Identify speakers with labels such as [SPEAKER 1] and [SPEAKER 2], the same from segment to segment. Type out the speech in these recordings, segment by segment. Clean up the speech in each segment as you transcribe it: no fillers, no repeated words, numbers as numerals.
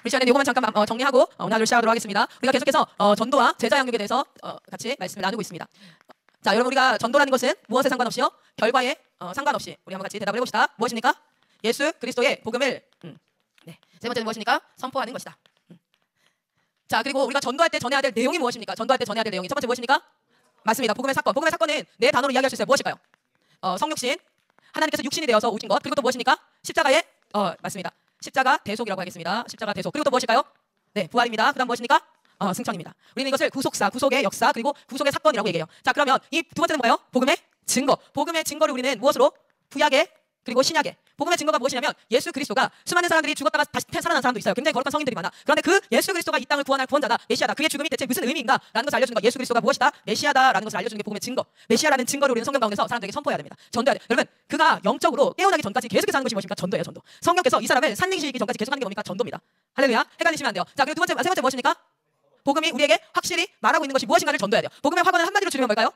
[SPEAKER 1] 우리 시간에 이것만 잠깐 정리하고 오늘 하루를 시작하도록 하겠습니다. 우리가 계속해서 전도와 제자 양육에 대해서 같이 말씀을 나누고 있습니다. 자, 여러분, 우리가 전도라는 것은 무엇에 상관없이요? 결과에 상관없이 우리 한번 같이 대답을 해봅시다. 무엇입니까? 예수 그리스도의 복음을 네. 세 번째는 무엇입니까? 선포하는 것이다. 자, 그리고 우리가 전도할 때 전해야 될 내용이 무엇입니까? 전도할 때 전해야 될 내용이 첫 번째 무엇입니까? 맞습니다. 복음의 사건. 복음의 사건은 네 단어로 이야기할 수 있어요. 무엇일까요? 성육신, 하나님께서 육신이 되어서 오신 것. 그리고 또 무엇입니까? 십자가의 맞습니다. 십자가 대속이라고 하겠습니다. 십자가 대속. 그리고 또 무엇일까요? 네, 부활입니다. 그다음 무엇입니까? 승천입니다. 우리는 이것을 구속사, 구속의 역사, 그리고 구속의 사건이라고 얘기해요. 자, 그러면 이 두 번째는 뭐예요? 복음의 증거. 복음의 증거를 우리는 무엇으로? 구약의 그리고 신약의 복음의 증거가 무엇이냐면 예수 그리스도가 수많은 사람들이 죽었다가 다시 살아난 사람도 있어요. 굉장히 거룩한 성인들이 많아. 그런데 그 예수 그리스도가 이 땅을 구원할 구원자다, 메시아다. 그의 죽음이 대체 무슨 의미인가라는 것을 알려주는 거. 예수 그리스도가 무엇이다? 메시아다라는 것을 알려주는 게 복음의 증거. 메시아라는 증거를 우리는 성경 가운데서 사람들에게 선포해야 됩니다. 전도해야 돼. 여러분, 그가 영적으로 깨어나기 전까지 계속해서 하는 것이 무엇입니까? 전도예요, 전도. 성령께서 이 사람을 산능시키기 전까지 계속하는 게 뭡니까? 전도입니다. 할렐루야. 헷갈리시면 안 돼요. 자, 그리고 세 번째 무엇입니까? 복음이 우리에게 확실히 말하고 있는 것이 무엇인가를 전도해야 돼요. 복음의 확언을 한마디로 줄이면 뭘까요?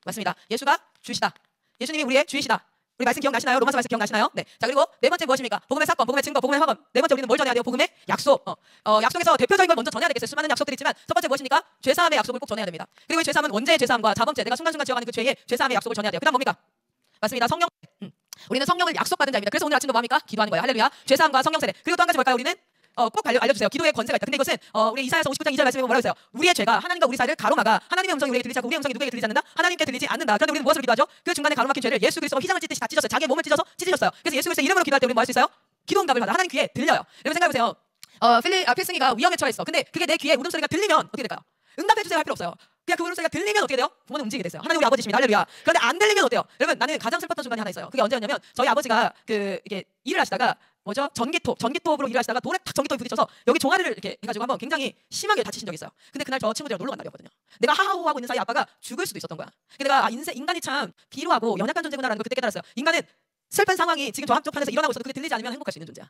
[SPEAKER 1] 맞습니다. 예수가 주시다. 예수님이 우리의 주이시다. 우리 말씀 기억나시나요? 로마서 말씀 기억나시나요? 네. 자, 그리고 네 번째 무엇입니까? 복음의 사건, 복음의 증거, 복음의 확언. 네 번째 우리는 뭘 전해야 돼요? 복음의 약속. 약속에서 대표적인 걸 먼저 전해야 되겠어요. 수많은 약속들이 있지만 첫 번째 무엇입니까? 죄사함의 약속을 꼭 전해야 됩니다. 그리고 이 죄사함은 원죄의 죄사함과 자범죄, 내가 순간순간 지어가는 그 죄의 죄사함의 약속을 전해야 돼요. 그다음 뭡니까? 맞습니다. 성령. 우리는 성령을 약속받은 자입니다. 그래서 오늘 아침도 뭐합니까? 기도하는 거예요. 할렐루야. 죄사함과 성령 세례. 그리고 또 한 가지 뭘까요? 우리는 꼭 알려주세요. 기도의 권세가 있다. 근데 이것은 우리 이사야서 59장 2절 말씀에 뭐라고 했어요? 우리의 죄가 하나님과 우리 사이를 가로막아 하나님의 음성이 우리에게 들리지 않고 우리의 음성이 누구에게 들리지 않는다? 하나님께 들리지 않는다. 그런데 우리는 무엇을 기도하죠? 그 중간에 가로막힌 죄를 예수 그리스도가 휘장을 찢듯이 다 찢었어요. 자기의 몸을 찢어서 찢으셨어요. 그래서 예수 그리스도 이름으로 기도할 때 우리는 뭐 할 수 있어요? 기도 응답을 받아. 하나님 귀에 들려요. 여러분 생각해보세요. 필승이가 위험에 처했어. 근데 그게 내 귀에 울음소리가 들리면 어떻게 될까요? 응답해주세요 할 필요 없어요. 그냥 그 울음소리가 들리면 어떻게 돼요? 부모는 움직이게 됐어요. 하나님 우리 아버지십니다. 할렐루야. 그런데 안 들리면 어때요? 여러분, 나는 가장 슬펐던 순간이 하나 있어요. 그게 언제였냐면 저희 아버지가 이게 일을 하시다가 전기톱으로 일을 하시다가 돌에 탁 전기톱이 부딪혀서 여기 종아리를 이렇게 해가지고 한번 굉장히 심하게 다치신 적이 있어요. 근데 그날 저 친구들이랑 놀러 간 날이었거든요. 내가 하하호하고 있는 사이에 아빠가 죽을 수도 있었던 거야. 근데 내가 인간이 참 비루하고 연약한 존재구나라는 걸 그때 깨달았어요. 인간은 슬픈 상황이 지금 저쪽 편에서 일어나고 있어도 그게 들리지 않으면 행복할 수 있는 존재야.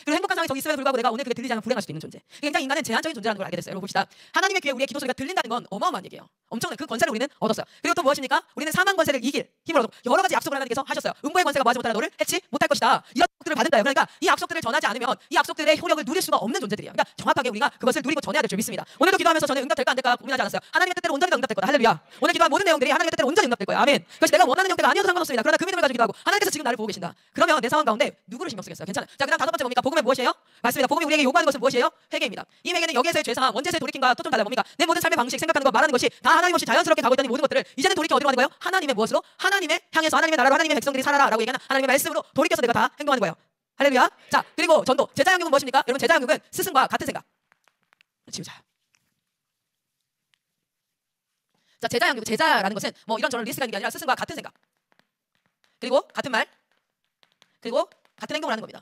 [SPEAKER 1] 그리고 행복한 상황이 저기 있음에도 불구하고 내가 오늘 그게 들리지 않으면 불행할 수도 있는 존재. 굉장히 인간은 제한적인 존재라는 걸 알게 됐어요. 여러분 봅시다. 하나님의 귀에 우리의 기도 소리가 들린다는 건 어마어마한 얘기예요. 엄청난 그 권세를 우리는 얻었어요. 그리고 또 무엇입니까? 우리는 사망 권세를 이길 힘을 얻고 여러 가지 약속을 하나님께서 하셨어요. 음부의 권세가 뭐하지 못하라 너를 해치 못할 것이다. 이런 약속들을 받는다요. 그러니까 이 약속들을 전하지 않으면 이 약속들의 효력을 누릴 수가 없는 존재들이에요. 그러니까 정확하게 우리가 그것을 누리고 전해야 될 줄 믿습니다. 오늘도 기도하면서 저는 응답될까 안 될까 고민하지 않았어요. 하나님의 뜻대로 온전히 응답될 거다. 할렐루야. 오늘 기도한 모든 내용들이 하나님의 뜻대로 온전히 응답될 거예요. 아멘. 그래서 내가 원하는 형태가 아니어도 상관없습니다. 그러나 그 믿음을 가지고 기도하고 하나님께서 지금 나를 보고 계신다. 그러면 내 상황 가운데 누구를 신경 쓰겠어요? 괜찮아요. 자, 그다음 다섯 번째 뭡니까? 복음은 무엇이에요? 맞습니다. 복음이 우리에게 요구하는 것은 무엇이에요? 회개입니다. 이 회개는 여기에서의 죄사함, 원죄에서의 돌이킴과 또 좀 달라요. 뭡니까? 내 모든 삶의 방식, 생각하는 것, 말하는 것이 다 하나님 없이 자연스럽게 가고 있던 이 모든 것들을 이제는 돌이켜 어디로 가는 거예요? 하나님의 무엇으로? 하나님의 향해서 하나님의 나라로 하나님의 백성들이 살아라라고 얘기하는 하나님의 말씀으로 돌이켜서 내가 다 행동하는 거예요. 할렐루야. 자, 그리고 전도, 제자 양육은 무엇입니까? 여러분, 제자 양육은 스승과 같은 생각. 지우자. 자, 제자 양육, 제자라는 것은 뭐 이런저런 리스트가 있는 게 아니라 스승과 같은 생각. 그리고 같은 말. 그리고 같은 행동을 하는 겁니다.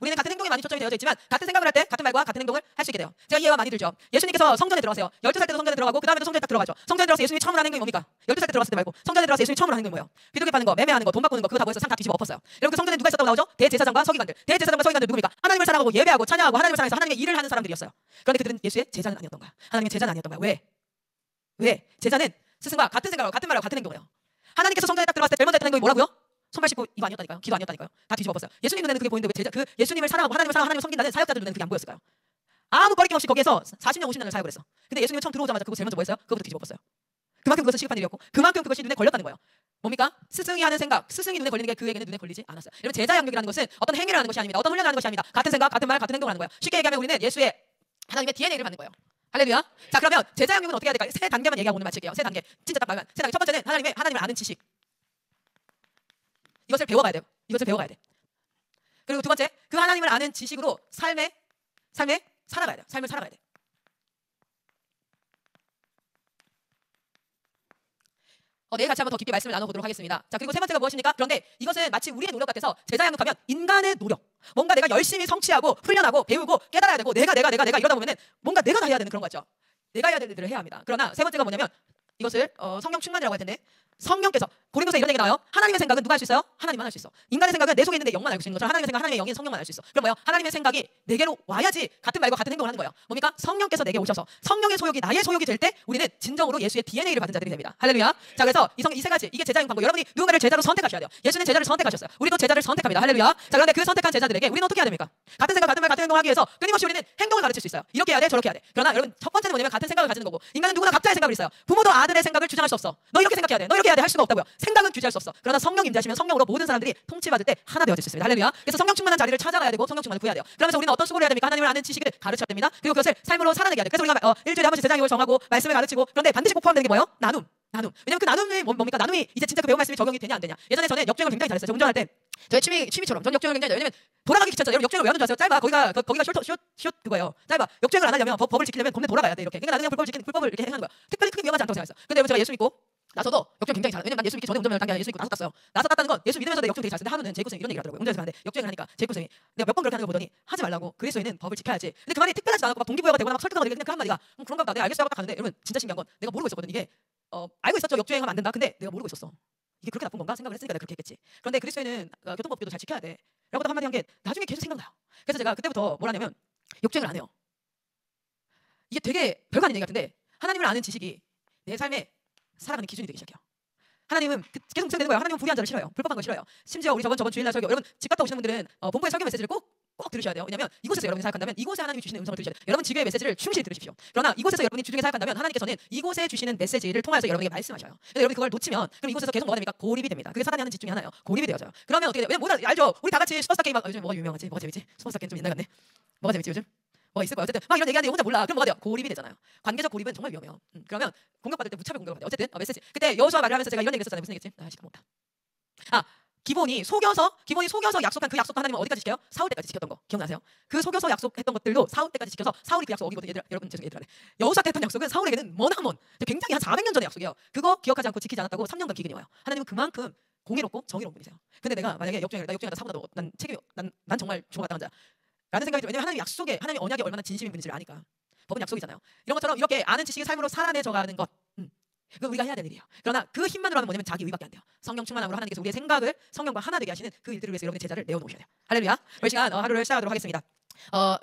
[SPEAKER 1] 우리는 같은 행동에 많이 초점이 되어져 있지만 같은 생각을 할 때 같은 말과 같은 행동을 할 수 있게 돼요. 제가 이해가 많이 들죠. 예수님께서 성전에 들어가세요. 12살 때도 성전에 들어가고 그 다음에도 성전에 딱 들어가죠. 성전에 들어가서 예수님이 처음으로 하는 행동이 뭡니까? 12살 때 들어갔을 때 말고 성전에 들어가서 예수님이 처음으로 하는 행동이 뭐예요? 비둘기 파는 거, 매매하는 거, 돈 바꾸는 거, 그거 다 뭐였어요? 상 다 뒤집어 엎었어요. 여러분, 그 성전에 누가 있었다고 나오죠? 대제사장과 서기관들. 대제사장과 서기관들 누굽니까? 하나님을 사랑하고 예배하고 찬양하고 하나님을 사랑해서 하나님의 일을 하는 사람들이었어요. 그런데 그들은 예수의 제자는 아니었던 거야. 하나님의 제자는 아니었던 거야. 왜? 제자는 스승과 같은 생각하고 같은 말하고 같은 행동을 해요. 하나님께서 성전에 딱 들어갔을 때 제일 먼저 했던 행동이 뭐라고요? 손발 씻고 이거 아니었다니까요. 기도 아니었다니까요. 다 뒤집어 엎었어요. 예수님 눈에는 그게 보이는데 왜 예수님을 사랑하고 하나님을 섬긴다는 사역자들 눈에는 그게 안 보였을까요? 아무 거리낌 없이 거기에서 40년 50년을 사역을 했어. 근데 예수님 처음 들어오자마자 그거 제일 먼저 뭐 했어요? 그거부터 뒤집어 엎었어요. 그만큼 그것은 시급한 일이었고 그만큼 그것이 눈에 걸렸다는 거예요. 뭡니까? 스승이 하는 생각, 스승이 눈에 걸리는 게 그에게는 눈에 걸리지 않았어요. 여러분, 제자 양육이라는 것은 어떤 행위를 하는 것이 아닙니다. 어떤 훈련을 하는 것이 아닙니다. 같은 생각, 같은 말, 같은 행동을 하는 거예요. 쉽게 얘기하면 우리는 예수의 하나님의 DNA를 받는 거예요. 할렐루야. 자, 그러면 제자 양육은 어떻게 해야 될까요? 세 단계만 얘기하고 오늘 마칠게요. 세 단계. 진짜 딱 말만. 세 단계. 첫 번째는 하나님을 아는 지식. 이것을 배워가야 돼요. 이것을 배워가야 돼. 그리고 두 번째, 그 하나님을 아는 지식으로 삶에 살아가야 돼요. 삶을 살아가야 돼. 내일 같이 한번 더 깊게 말씀을 나눠보도록 하겠습니다. 자, 그리고 세 번째가 무엇입니까? 그런데 이것은 마치 우리의 노력 같아서 제자 양육하면 인간의 노력, 뭔가 내가 열심히 성취하고 훈련하고 배우고 깨달아야 되고 내가 이러다 보면은 뭔가 내가 다 해야 되는 그런 거 같죠. 내가 해야 될 일들을 해야 합니다. 그러나 세 번째가 뭐냐면 이것을 성령 충만이라고 할 텐데 성령께서 고린도서 이런 얘기 나와요. 하나님의 생각은 누가 할 수 있어요? 하나님만 할 수 있어. 인간의 생각은 내 속에 있는데 영만 알고 있는 것처럼 하나님의 생각, 하나님의 영인 성령만 알 수 있어. 그럼 뭐예요? 하나님의 생각이 내게로 와야지 같은 말과 같은 행동을 하는 거예요. 뭡니까? 성령께서 내게 오셔서 성령의 소욕이 나의 소욕이 될 때 우리는 진정으로 예수의 DNA를 받은 자들이 됩니다. 할렐루야. 자, 그래서 이 세 가지 이게 제자인 방법. 여러분이 누군가를 제자로 선택하셔야 돼요. 예수는 제자를 선택하셨어요. 우리도 제자를 선택합니다. 할렐루야. 자, 그런데 그 선택한 제자들에게 우리는 어떻게 해야 됩니까? 같은 생각, 같은 말, 같은 행동을 하기 위해서 끊임없이 우리는 행동을 가르칠 수 있어요. 이렇게 해야 돼, 저렇게 해야 돼. 그러나 여러분 첫 번째는 뭐냐면 같은 생각을 가지는 거고, 인간은 누구나 각자의 생각을 있어요. 부모도 아들의 생각을 주장할 수 없어. 너 이렇게 생각해야 돼, 너 이렇게 해야 돼 할 수가 없다고요. 생각은 규제할 수 없어. 그러나 성령 임재하시면 성령으로 모든 사람들이 통치받을 때 하나 되어질 수 있습니다. 할렐루야. 그래서 성령 충만한 자리를 찾아가야 되고 성령 충만을 구해야 돼요. 그러면서 우리는 어떤 수고를 해야 됩니까? 하나님을 아는 지식을 가르쳐야 됩니다. 그리고 그것을 삶으로 살아내게 해야 돼요. 그래서 우리가 일주일에 한 번씩 제자교육을 정하고 말씀을 가르치고, 그런데 반드시 꼭 포함되는 게 뭐예요? 나눔. 왜냐면 그 나눔이 뭡니까? 나눔이 이제 진짜 그 배운 말씀이 적용이 되냐 안 되냐. 예전에 저는 역주행을 굉장히 잘했어요. 저 운전할 때 저의 취미처럼 저는 역주행을 굉장히, 왜냐면 돌아가기 귀찮죠. 여러분 역주행을 왜 하는 줄 아세요? 짧아. 거기가 숏 그거예요. 짧아. 역주행을 안 하려면 법을 지키려면 동네 돌아가야 돼. 이렇게. 그러니까 나는 그냥 불법을 이렇게 행하는 거야. 특별히 크게 위험하지 않다고 생각했어요. 근데 여러분 제가 예수 믿고 나서도 역주행 굉장히 잘해요. 왜냐면 난 예수 믿기 전에 운전면허를 딴 게 아니라 예수 믿고 나서 땄어요. 나서 땄다는 건 예수 믿으면서 내 역주행 되게 잘 쓰는데 하루는 제이코쌤 이런 얘기를 하더라고요. 운전해서 가는데 역주행을 하니까 제이코쌤이 내가 몇 번 그렇게 하는 거 보더니 하지 말라고. 그리스도인은 법을 지켜야지. 근데 그 말이 특별하지 않고 막 동기부여가 되거나 막 설득하거나 그냥 그 한마디가 그런가 보다. 내가 알겠어 하고 딱 가는데 여러분 진짜 신기한 건 내가 모르고 있었거든. 이게 알고 있었죠. 역주행하면 안 된다. 근데 내가 모르고 있었어. 이게 그렇게 나쁜 건가 생각을 했으니까 내가 그렇게 했겠지. 그런데 그리스도인은 교통법규도 잘 지켜야 돼 라고 딱 한마디 한 게 나중에 계속 생각나요. 그래서 제가 그때부터 뭘 하냐면 역주행을 안 해요. 이게 되게 별거 아닌 얘기 같은데 하나님을 아는 지식이 내 삶에 살아가는 기준이 되기 시작해요. 하나님은 계속 묵상되는 거예요. 하나님은 불의한 자를 싫어요. 불법한 걸 싫어요. 심지어 우리 저번 주일날 설교, 여러분 집 갔다 오시는 분들은 본부의 설교 메시지를 꼭 들으셔야 돼요. 왜냐하면 이곳에서 여러분이 사역한다면 이곳에 하나님이 주시는 음성을 들으셔야 돼요. 여러분 지교의 메시지를 충실히 들으십시오. 그러나 이곳에서 여러분이 주중에 사역한다면 하나님께서는 이곳에 주시는 메시지를 통해서 여러분에게 말씀하셔요. 근데 여러분이 그걸 놓치면 그럼 이곳에서 계속 뭐가 됩니까? 고립이 됩니다. 그게 사단이 하는 짓 중에 하나예요. 고립이 되어져요. 그러면 어떻게 돼요? 왜냐면 뭐다 알죠? 우리 다 같이 슈퍼스타 게임 막 요즘 뭐가 유명하지? 뭐가 재밌지? 슈퍼스타 게임 좀 옛날 같네. 뭐가 재밌지 요즘? 뭐가 있을 거야. 어쨌든 막 이런 얘기하는데 혼자 몰라. 그럼 뭐가 돼요? 고립이 되잖아요. 관계적 고립은 정말 위험해요. 그러면 공격받을 때 무차별 공격을 받아요. 어쨌든 메시지. 그때 여호수아 말을 하면서 제가 이런 얘기 했었잖아요. 무슨 얘기했지? 시간 못다. 기본이 속여서 약속한 그 약속도 하나님은 어디까지 지켜요? 사울 때까지 지켰던 거 기억나세요? 그 속여서 약속했던 것들도 사울 때까지 지켜서 사울이 그 약속 어기거든. 여러분 여호수아 때 했던 약속은 사울에게는 머나먼 굉장히 한 400년 전의 약속이에요. 그거 기억하지 않고 지키지 않았다고 3년간 기근이 와요. 하나님은 그만큼 공의롭고 정의로운 분이세요. 근데 내가 만약에 역주행하다 사고 나도 난 정말 죽어갔다 자 라는 생각이 들어요. 왜냐면 하나님의 언약이 얼마나 진심인 분인지를 아니까. 법은 약속이잖아요. 이런 것처럼 이렇게 아는 지식이 삶으로 살아내져가는 것, 그건 우리가 해야 될 일이에요. 그러나 그 힘만으로 하면 뭐냐면 자기 의밖에 안 돼요. 성령 충만함으로 하나님께서 우리의 생각을 성령과 하나 되게 하시는 그 일들을 위해서 여러분의 제자를 내어놓으셔야 돼요. 할렐루야. 이 시간 하루를 시작하도록 하겠습니다.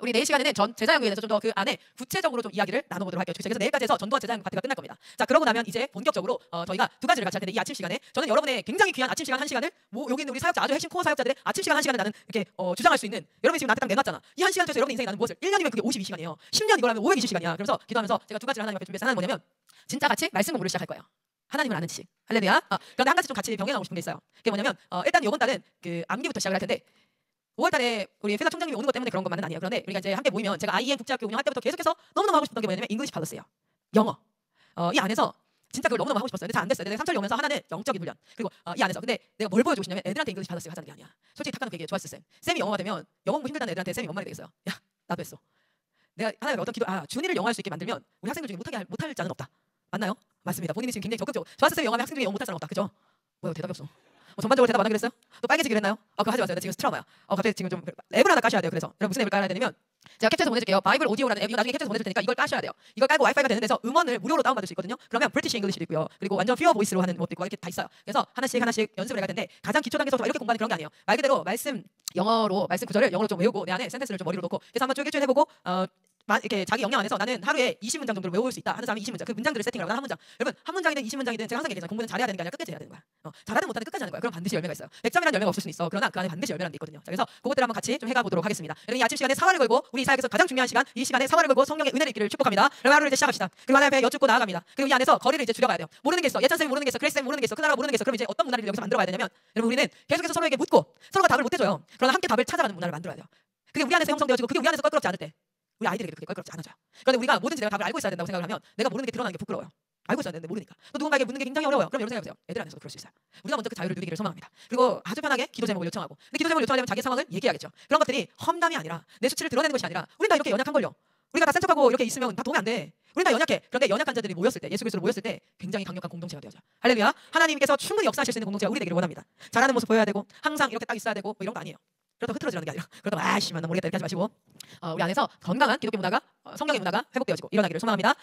[SPEAKER 1] 우리 내일 시간에는 제자 연구에 대해서 좀 더 그 안에 구체적으로 좀 이야기를 나눠보도록 할게요. 그래서 내일까지 해서 전도와 제자 연구 파트가 끝날 겁니다. 자, 그러고 나면 이제 본격적으로 저희가 두 가지를 같이 할 텐데 이 아침 시간에 저는 여러분의 굉장히 귀한 아침 시간 1시간을 여기 있는 우리 사역자 아주 핵심 코어 사역자들의 아침 시간 1시간을 나는 이렇게 주장할 수 있는, 여러분이 지금 나한테 딱 내놨잖아. 이 1시간 통해서 여러분 인생에 나는 무엇을 1년이면 그게 52시간이에요. 10년 이걸 하면 520시간이야. 그래서 기도하면서 제가 두 가지를 하나님 앞에 준비해서 하나는 뭐냐면 진짜 같이 말씀 공부를 시작할 거예요. 하나님을 아는 지식. 할렐루야. 그런데 한 가지 좀 같이 병행하고 싶은 게 있어요. 그게 뭐냐면 일단 이번 달은 그 암기부터 시작을 할 텐데 5월달에 우리 회사 총장님이 오는 것 때문에 그런 것만은 아니에요. 그런데 우리가 이제 함께 모이면 제가 IEM 국제학교 운영할 때부터 계속해서 너무너무 하고 싶었던 게 뭐냐면 잉글리시 팔러스예요. 영어. 이 안에서 진짜 그걸 너무너무 하고 싶었어요. 근데 잘 안 됐어요. 내가 3철이 오면서 하나는 영적인 훈련. 그리고 이 안에서 근데 내가 뭘 보여주고 싶냐면 애들한테 잉글리시 팔러스 하자는 게 아니야. 솔직히 탁하는 얘기해. 좋았어 쌤이 영어가 되면 영어 공부 힘들다는 애들한테 쌤이 뭔 말이 되겠어요. 야 나도 했어. 내가 하나님의 어떤 준이를 영어할 수 있게 만들면 우리 학생들 중에 못할 자는 없다. 맞나요? 맞습니다. 본인이 지금 굉장히 적극적으로 좋았어 쌤이 영어하면 학생 중에 영어 못할 사람 없다. 그죠? 뭐야 대답이 없어. 전반적으로 대답 안 하기로 했어요? 또 빨개지기로 했나요? 그거 하지 마세요. 나 지금 스트라우마야. 갑자기 지금 좀 앱을 하나 까셔야 돼요. 그래서 여러분 무슨 앱을 깔아야 되냐면 제가 캡처해서 보내줄게요. 바이블 오디오라는 앱 나중에 캡처해서 보내줄 테니까 이걸 까셔야 돼요. 이걸 깔고 와이파이가 되는 데서 음원을 무료로 다운받을 수 있거든요. 그러면 브리티시 잉글리시도 있고요. 그리고 완전 퓨어 보이스로 하는 것도 있고 이렇게 다 있어요. 그래서 하나씩 연습을 해갈 텐데 가장 기초 단계에서 이렇게 공부하는 그런 게 아니에요. 말 그대로 말씀 구절을 영어로 좀 외우고 내 안에 센텐스를 좀 머리로 놓고 그래서 한번 쭉 일주일 해보고 이렇게 자기 역량 안에서 나는 하루에 20문장 정도를 외울 수 있다 하는 사람이 20문장 그 문장들을 세팅하고 한 문장. 여러분 한 문장이든 20문장이든 제가 항상 얘기하잖아요. 공부는 잘해야 되는 게 아니라 끝까지 해야 되는 거야. 잘하든 못하든 끝까지 하는 거야. 그럼 반드시 열매가 있어요. 100점이라는 열매가 없을 수는 있어. 그러나 그 안에 반드시 열매라는 게 있거든요. 자, 그래서 그것들을 한번 같이 좀 해가 보도록 하겠습니다. 여러분 이 아침 시간에 사활을 걸고 우리 사역에서 가장 중요한 시간 이 시간에 사활을 걸고 성령의 은혜를 있기를 축복합니다. 그럼 하루를 이제 시작합시다. 그리고 하나님 앞에 여쭙고 나아갑니다. 그리고 이 안에서 거리를 이제 줄여가야 돼요. 모르는 게 있어. 예찬 쌤이 모르는 게 있어. 그레이스 쌤 모르는 게 있어. 크나라가 모르는 게 있어. 그럼 이제 어떤 문화를 여기서 만들어가야 되냐면 여러분 우리는 계속해서 서로에게 묻고 서로가 답을 못 해줘요. 그러나 함께 답을 찾아가는 문화를 만들어야 돼요. 그게 우리 안에서 형성되어지고 그게 우리 안에서 껄끄럽지 않을 때 우리 아이들에게 그렇게 껄끄럽지 않아져요. 그런데 우리가 뭐든지 내가 답을 알고 있어야 된다고 생각을 하면 내가 모르는 게 드러나는 게 부끄러워요. 알고 있어야 되는데 모르니까. 또 누군가에게 묻는 게 굉장히 어려워요. 그럼 여러분 생각해보세요. 애들 안에서도 그럴 수 있어요. 우리가 먼저 그 자유를 누리기를 소망합니다. 그리고 아주 편하게 기도 제목을 요청하고. 근데 기도 제목을 요청하려면 자기 상황을 얘기해야겠죠. 그런 것들이 험담이 아니라 내 수치를 드러내는 것이 아니라 우린 다 이렇게 연약한 걸요. 우리가 다 센 척하고 이렇게 있으면 다 도움이 안 돼. 우린 다 연약해. 그런데 연약한 자들이 모였을 때 예수 그리스도로 모였을 때 굉장히 강력한 공동체가 되어져. 할렐루야. 하나님께서 충분히 역사하실 수 있는 공동체가 우리 되기를 원합니다. 잘하는 모습 보여야 되고 항상 이렇게 딱 있어야 되고 뭐 이런 거 아니에요. 그렇다고 흐트러지라는 게 아니라 그렇다고 아이씨 나 모르겠다 이렇게 하지 마시고 우리 안에서 건강한 기독교 문화가 성령의 문화가 회복되어지고 일어나기를 소망합니다.